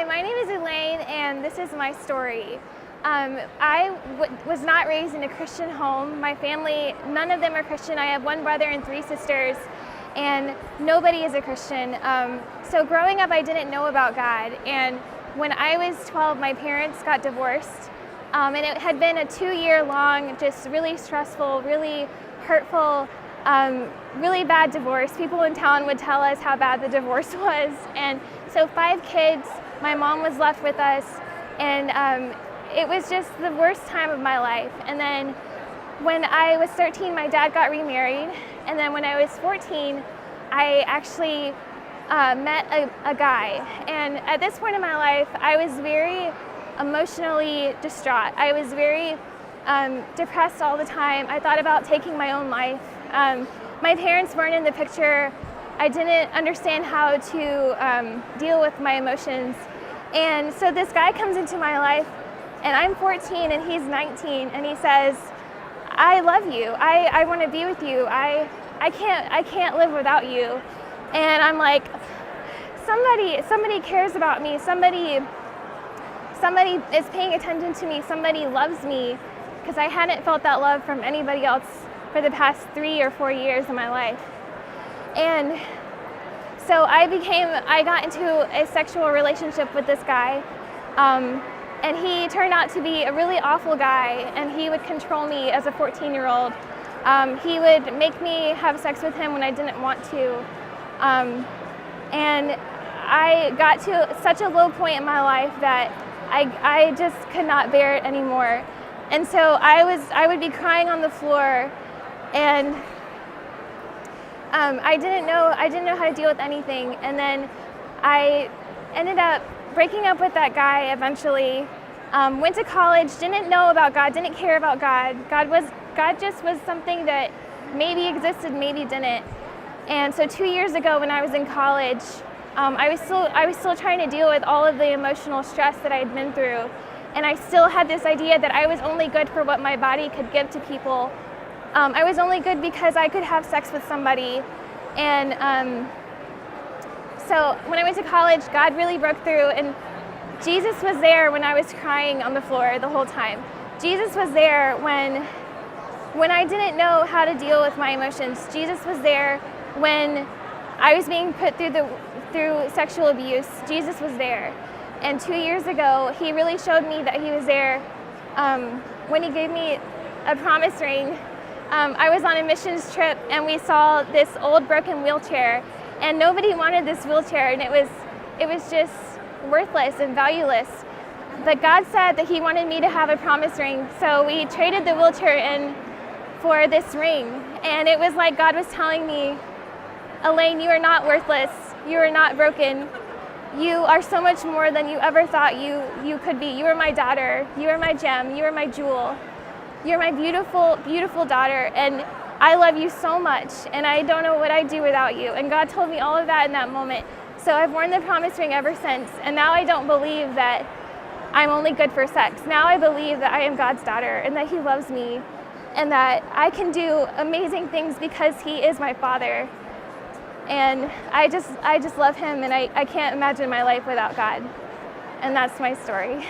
Hi, my name is Elaine, and this is my story. I was not raised in a Christian home. My family, none of them are Christian. I have one brother and three sisters, and nobody is a Christian. So growing up, I didn't know about God. And when I was 12, my parents got divorced. And it had been a 2-year long, just really stressful, really hurtful, really bad divorce. People in town would tell us how bad the divorce was. And so 5 kids, my mom was left with us, and it was just the worst time of my life. And then when I was 13, my dad got remarried. And then when I was 14, I actually met a guy. And at this point in my life, I was very emotionally distraught. I was very depressed all the time. I thought about taking my own life. My parents weren't in the picture. I didn't understand how to deal with my emotions. And so this guy comes into my life, and I'm 14 and he's 19, and he says, I love you. I want to be with you. I can't live without you. And I'm like, somebody cares about me. Somebody is paying attention to me. Somebody loves me, because I hadn't felt that love from anybody else for the past 3 or 4 years of my life. And so I got into a sexual relationship with this guy, and he turned out to be a really awful guy, and he would control me as a 14-year-old. He would make me have sex with him when I didn't want to. And I got to such a low point in my life that I just could not bear it anymore. And so I would be crying on the floor, and I didn't know how to deal with anything. And then I ended up breaking up with that guy eventually. Went to college, didn't know about God, didn't care about God. God just was something that maybe existed, maybe didn't. And so 2 years ago, when I was in college, I was still trying to deal with all of the emotional stress that I had been through. And I still had this idea that I was only good for what my body could give to people. I was only good because I could have sex with somebody. And so when I went to college, God really broke through, and Jesus was there when I was crying on the floor the whole time. Jesus was there when I didn't know how to deal with my emotions. Jesus was there when I was being put through sexual abuse. Jesus was there. And 2 years ago, he really showed me that he was there when he gave me a promise ring. I was on a missions trip, and we saw this old broken wheelchair, and nobody wanted this wheelchair, and it was just worthless and valueless. But God said that he wanted me to have a promise ring, so we traded the wheelchair in for this ring. And it was like God was telling me, Elaine, you are not worthless. You are not broken. You are so much more than you ever thought you could be. You are my daughter. You are my gem. You are my jewel. You're my beautiful, beautiful daughter, and I love you so much, and I don't know what I'd do without you. And God told me all of that in that moment. So I've worn the promise ring ever since, and now I don't believe that I'm only good for sex. Now I believe that I am God's daughter, and that he loves me, and that I can do amazing things because he is my father. And I just love him, and I can't imagine my life without God. And that's my story.